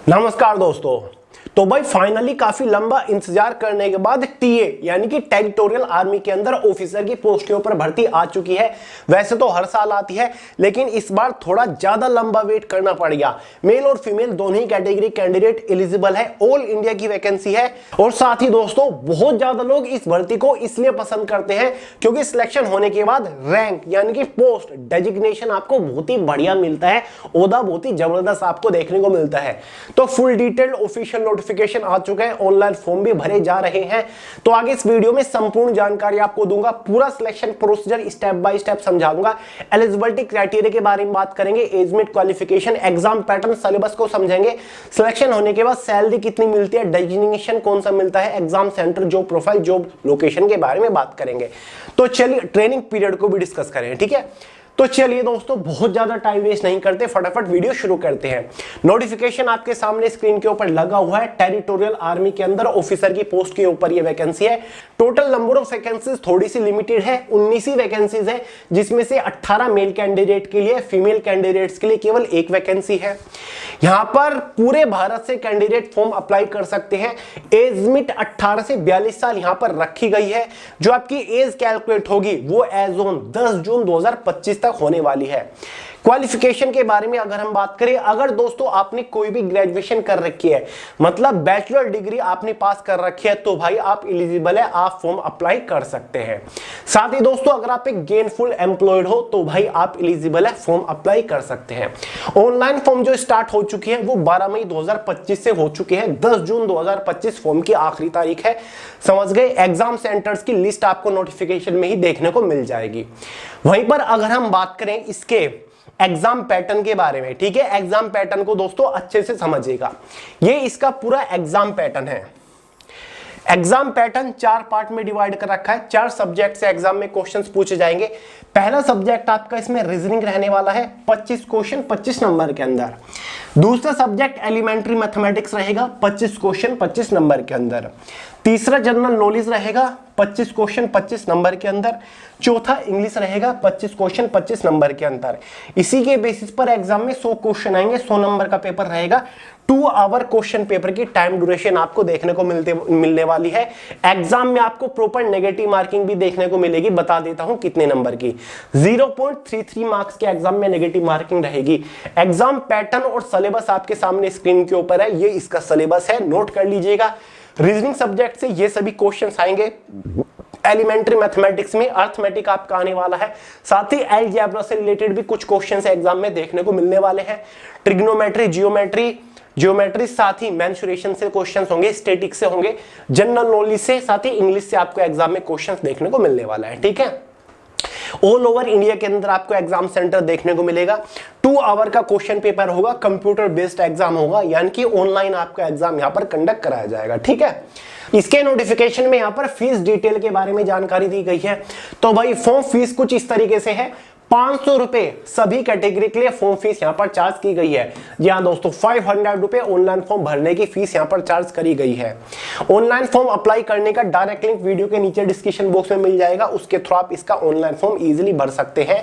नमस्कार दोस्तों। तो भाई फाइनली काफी लंबा इंतजार करने के बाद टीए यानी कि टेरिटोरियल आर्मी के अंदर ऑफिसर की पोस्ट के ऊपर भर्ती आ चुकी है। वैसे तो हर साल आती है, लेकिन इस बार थोड़ा ज्यादा लंबा वेट करना पड़ गया। मेल और फीमेल दोनों ही कैटेगरी कैंडिडेट एलिजिबल है। ऑल इंडिया की वैकेंसी है और साथ ही दोस्तों बहुत ज्यादा लोग इस भर्ती को इसलिए पसंद करते हैं क्योंकि सिलेक्शन होने के बाद रैंक यानी कि पोस्ट डेजिग्नेशन आपको बहुत ही बढ़िया मिलता है। ओहदा बहुत ही जबरदस्त आपको देखने को मिलता है। तो फुल डिटेल्ड ऑफिशियल नोटिफिकेशन आ चुका है, ऑनलाइन फॉर्म भी भरे जा रहे हैं। तो आगे इस वीडियो में संपूर्ण जानकारी आपको दूंगा, पूरा selection procedure step by step समझाऊंगा। एलिजिबिलिटी क्राइटेरिया के बारे में बात करेंगे, age limit, qualification, exam pattern, syllabus को समझेंगे। सिलेक्शन होने के बाद सैलरी कितनी मिलती है, डेजिग्नेशन कौन सा मिलता है, exam centre, job profile, job location के बारे में बात करेंगे। तो चलिए ट्रेनिंग पीरियड को भी डिस्कस करेंगे, ठीक है। तो चलिए दोस्तों बहुत ज्यादा टाइम वेस्ट नहीं करते, फटाफट वीडियो शुरू करते हैं। नोटिफिकेशन आपके सामने स्क्रीन के ऊपर लगा हुआ है। टेरिटोरियल आर्मी के अंदर ऑफिसर की पोस्ट के ऊपर ये वैकेंसी है। टोटल नंबर ऑफ वैकेंसीज थोड़ी सी लिमिटेड है, 19 ही वैकेंसीज है, जिसमें से 18 मेल कैंडिडेट के लिए, फीमेल कैंडिडेट्स के लिए केवल एक वैकेंसी है। यहां पर पूरे भारत से कैंडिडेट फॉर्म अप्लाई कर सकते हैं। एज लिमिट 18 से 42 साल यहां पर रखी गई है। जो आपकी एज कैलकुलेट होगी वो एज ऑन 10 जून 2025 होने वाली है। क्वालिफिकेशन के बारे में अगर हम बात करें, अगर दोस्तों आपने कोई भी ग्रेजुएशन कर रखी है, मतलब बैचलर डिग्री आपने पास कर रखी है, तो भाई आप एलिजिबल है, आप फॉर्म अप्लाई कर सकते हैं। साथ ही दोस्तों अगर आप एक गेनफुल एम्प्लॉयड हो तो भाई आप एलिजिबल है, फॉर्म अप्लाई कर सकते हैं। ऑनलाइन फॉर्म जो स्टार्ट हो चुकी है वो 12 मई 2025 से हो चुकी है। 10 जून 2025 फॉर्म की आखिरी तारीख है, समझ गए। एग्जाम सेंटर्स की लिस्ट आपको नोटिफिकेशन में ही देखने को मिल जाएगी। वहीं पर अगर हम बात करें इसके एग्जाम पैटर्न के बारे में, ठीक है, एग्जाम पैटर्न को दोस्तों अच्छे से समझिएगा। ये इसका पूरा एग्जाम पैटर्न है। एग्जाम पैटर्न 4 पार्ट में डिवाइड कर रखा है। 4 सब्जेक्ट से एग्जाम में क्वेश्चंस पूछे जाएंगे। पहला सब्जेक्ट आपका इसमें रीजनिंग रहने वाला है, 25 क्वेश्चन 25 नंबर के अंदर। दूसरा सब्जेक्ट एलिमेंट्री मैथमेटिक्स रहेगा, 25 क्वेश्चन 25 नंबर के अंदर। तीसरा जनरल नॉलेज रहेगा, 25 क्वेश्चन 25 नंबर के अंदर। चौथा इंग्लिश रहेगा, 25 क्वेश्चन 25 नंबर के अंदर। इसी के बेसिस पर एग्जाम में 100 क्वेश्चन आएंगे, 100 नंबर का पेपर रहेगा। 2 आवर क्वेश्चन पेपर की टाइम ड्यूरेशन आपको देखने को मिलने वाली है। एग्जाम में आपको प्रॉपर नेगेटिव मार्किंग भी देखने को मिलेगी, बता देता हूं कितने नंबर की। 0.33 मार्क्स के एग्जाम में नेगेटिव मार्किंग रहेगी। एग्जाम पैटर्न और सिलेबस आपके सामने स्क्रीन के ऊपर है, ये इसका सिलेबस है, नोट कर लीजिएगा। रीजनिंग सब्जेक्ट से ये सभी क्वेश्चंस आएंगे। एलिमेंट्री मैथमेटिक्स में अर्थमेटिक आपका आने वाला है। साथ ही अलजेब्रा से रिलेटेड भी कुछ क्वेश्चंस एग्जाम में देखने को मिलने वाले हैं। ट्रिग्नोमेट्री, जियोमेट्री, साथ ही मेंसुरेशन से क्वेश्चंस होंगे, स्टैटिक्स से होंगे, जनरल नॉलेज से, साथ ही इंग्लिश से आपको एग्जाम में क्वेश्चंस देखने को मिलने वाला है, ठीक है। ऑल ओवर इंडिया के अंदर आपको एग्जाम सेंटर देखने को मिलेगा। 2 आवर का क्वेश्चन पेपर होगा, कंप्यूटर बेस्ड एग्जाम होगा, यानी कि ऑनलाइन आपका एग्जाम यहां पर कंडक्ट कराया जाएगा, ठीक है। इसके नोटिफिकेशन में यहां पर फीस डिटेल के बारे में जानकारी दी गई है। तो भाई फॉर्म फीस कुछ इस तरीके से है, 500 रुपए सभी कैटेगरी के लिए फॉर्म फीस यहां पर चार्ज की गई है। जी हाँ दोस्तों, 500 रुपए ऑनलाइन फॉर्म भरने की फीस यहां पर चार्ज करी गई है। ऑनलाइन फॉर्म अप्लाई करने का डायरेक्ट लिंक वीडियो के नीचे डिस्क्रिप्शन बॉक्स में मिल जाएगा, उसके थ्रू आप इसका ऑनलाइन फॉर्म इजीली भर सकते हैं।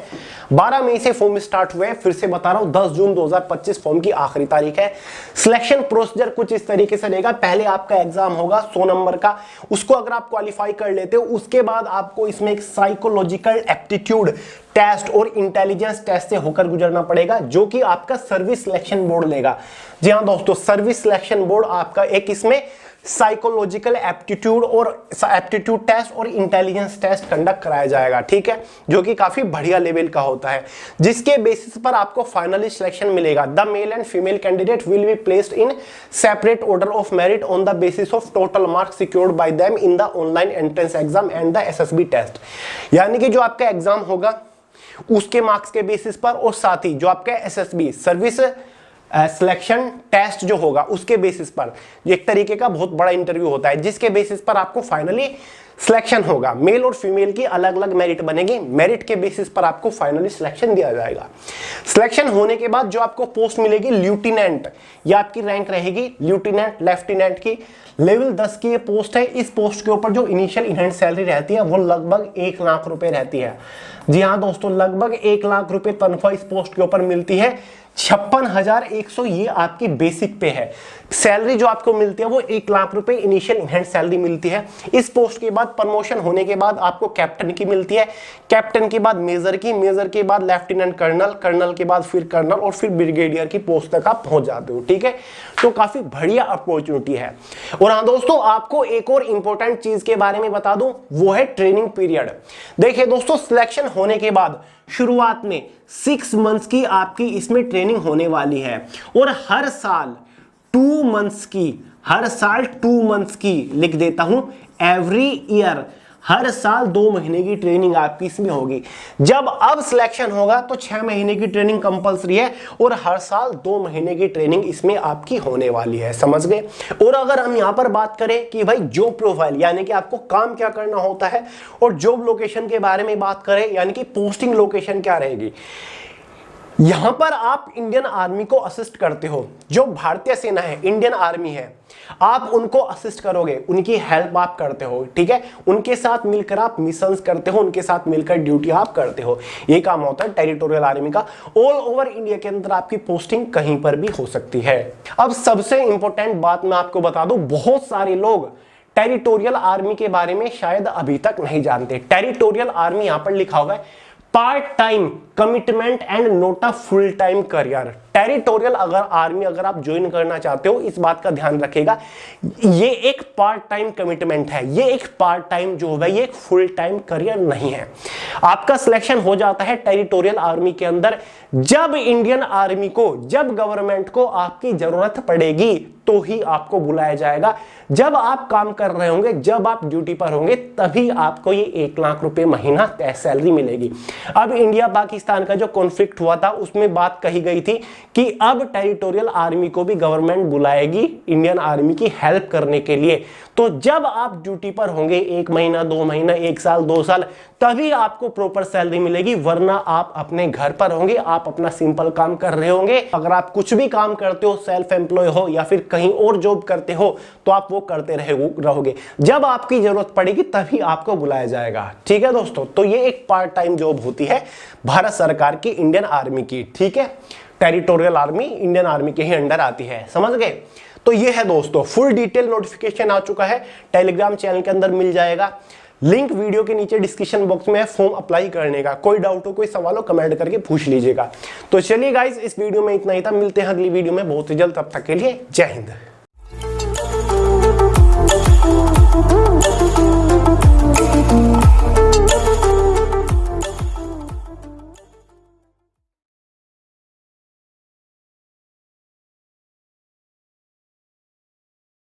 12 मई से फॉर्म स्टार्ट हुए, फिर से बता रहा हूं 10 जून 2025 फॉर्म की आखिरी तारीख है। सिलेक्शन प्रोसीजर कुछ इस तरीके से रहेगा। पहले आपका एग्जाम होगा 100 नंबर का, उसको अगर आप क्वालिफाई कर लेते हो उसके बाद आपको इसमें एक साइकोलॉजिकल एप्टीट्यूड टेस्ट और इंटेलिजेंस टेस्ट से होकर गुजरना पड़ेगा, जो कि आपका सर्विस सिलेक्शन बोर्ड लेगा। जी हाँ दोस्तों, सर्विस सिलेक्शन बोर्ड आपका एक इसमें साइकोलॉजिकल एप्टीट्यूड और एप्टीट्यूड टेस्ट और इंटेलिजेंस टेस्ट कंडक्ट कराया जाएगा, ठीक है, जो कि काफी बढ़िया लेवल का होता है, जिसके बेसिस पर आपको फाइनली सिलेक्शन मिलेगा। The male and female candidate will be placed in separate order of merit on the basis of total marks secured by them in the online entrance exam and the SSB test. यानी कि जो आपका exam होगा उसके marks के basis पर, और साथ ही जो आपका एसएसबी सर्विस सिलेक्शन टेस्ट जो होगा उसके बेसिस पर, एक तरीके का बहुत बड़ा इंटरव्यू होता है, जिसके बेसिस पर आपको फाइनली सिलेक्शन होगा। मेल और फीमेल की अलग अलग मेरिट बनेगी, मेरिट के बेसिस पर आपको फाइनली सिलेक्शन दिया जाएगा। सिलेक्शन होने के बाद जो आपको पोस्ट मिलेगी लेफ्टिनेंट, या आपकी रैंक रहेगी लेफ्टिनेंट, लेफ्टिनेंट की लेवल 10 की ये पोस्ट है। इस पोस्ट के ऊपर जो इनिशियल इन हैंड सैलरी रहती है वो लगभग 1 लाख रुपए रहती है। जी हाँ दोस्तों, लगभग 1 लाख रुपए तनख्वाह इस पोस्ट के ऊपर मिलती है। 56,100 ये आपकी बेसिक पे है। सैलरी जो आपको मिलती है वो 1 लाख रुपए इनिशियल इन हैंड सैलरी मिलती है। इस पोस्ट के बाद प्रमोशन होने के बाद आपको कैप्टन की मिलती है, कैप्टन के बाद मेजर की, मेजर के बाद लेफ्टिनेंट कर्नल, कर्नल के बाद फिर कर्नल और फिर ब्रिगेडियर की पोस्ट तक आप पहुंच जाते हो। ठीक है, तो काफी बढ़िया अपॉर्चुनिटी है। और हाँ दोस्तों, आपको एक और इंपॉर्टेंट चीज के बारे में बता दूं, वो है ट्रेनिंग पीरियड। देखिए दोस्तों, सिलेक्शन होने के बाद शुरुआत में 6 मंथ्स की आपकी इसमें ट्रेनिंग होने वाली है, और हर साल 2 मंथ्स की, हर साल 2 मंथ्स की लिख देता हूं, एवरी ईयर, हर साल 2 महीने की ट्रेनिंग आपकी इसमें होगी। जब अब सिलेक्शन होगा तो 6 महीने की ट्रेनिंग कंपलसरी है, और हर साल 2 महीने की ट्रेनिंग इसमें आपकी होने वाली है। समझ गए। और अगर हम यहां पर बात करें कि भाई जॉब प्रोफाइल, यानी कि आपको काम क्या करना होता है, और जॉब लोकेशन के बारे में बात करें, यानी कि पोस्टिंग लोकेशन क्या रहेगी, यहां पर आप इंडियन आर्मी को असिस्ट करते हो। जो भारतीय सेना है, इंडियन आर्मी है, आप उनको असिस्ट करोगे, उनकी हेल्प आप करते हो। ठीक है, उनके साथ मिलकर आप मिशंस करते हो, उनके साथ मिलकर ड्यूटी आप करते हो। ये काम होता है टेरिटोरियल आर्मी का। ऑल ओवर इंडिया के अंदर आपकी पोस्टिंग कहीं पर भी हो सकती है। अब सबसे इंपॉर्टेंट बात मैं आपको बता दूं, बहुत सारे लोग टेरिटोरियल आर्मी के बारे में शायद अभी तक नहीं जानते। टेरिटोरियल आर्मी यहां पर लिखा हुआ है part time commitment and not a full time career. Territorial army अगर आप ज्वाइन करना चाहते हो, इस बात का ध्यान रखिएगा, ये एक पार्ट टाइम कमिटमेंट है, ये एक पार्ट टाइम जॉब है, ये एक फुल टाइम करियर नहीं है। आपका सिलेक्शन हो जाता है टेरिटोरियल आर्मी के अंदर जब इंडियन आर्मी को, जब गवर्नमेंट को आपकी जरूरत पड़ेगी तो ही आपको बुलाया जाएगा। जब आप काम कर रहे होंगे, जब आप ड्यूटी पर होंगे, तभी आपको ये 1 लाख रुपए महीना तय सैलरी मिलेगी। अब इंडिया पाकिस्तान का जो कॉन्फ्लिक्ट हुआ था उसमें बात कही गई थी कि अब टेरिटोरियल आर्मी को भी गवर्नमेंट बुलाएगी इंडियन आर्मी की हेल्प करने के लिए। तो जब आप ड्यूटी पर होंगे 1 महीना, 2 महीना, 1 साल, 2 साल, तभी आपको प्रॉपर सैलरी मिलेगी, वरना आप अपने घर पर होंगे, आप अपना सिंपल काम कर रहे होंगे। अगर आप कुछ भी काम करते हो, सेल्फ एम्प्लॉय हो या फिर कहीं और जॉब करते हो, तो आप वो करते रहोगे। जब आपकी जरूरत पड़ेगी तभी आपको बुलाया जाएगा। ठीक है दोस्तों, तो ये एक पार्ट टाइम जॉब होती है भारत सरकार की, इंडियन आर्मी की। ठीक है, टेरिटोरियल आर्मी इंडियन आर्मी के ही अंडर आती है। समझ गए। तो ये है दोस्तों, फुल डिटेल नोटिफिकेशन आ चुका है, टेलीग्राम चैनल के अंदर मिल जाएगा। लिंक वीडियो के नीचे डिस्क्रिप्शन बॉक्स में है फॉर्म अप्लाई करने का। कोई डाउट हो, कोई सवाल हो, कमेंट करके पूछ लीजिएगा। तो चलिए गाइस, इस वीडियो में इतना ही था, मिलते हैं अगली वीडियो में बहुत ही जल्द। तब तक के लिए जय हिंद।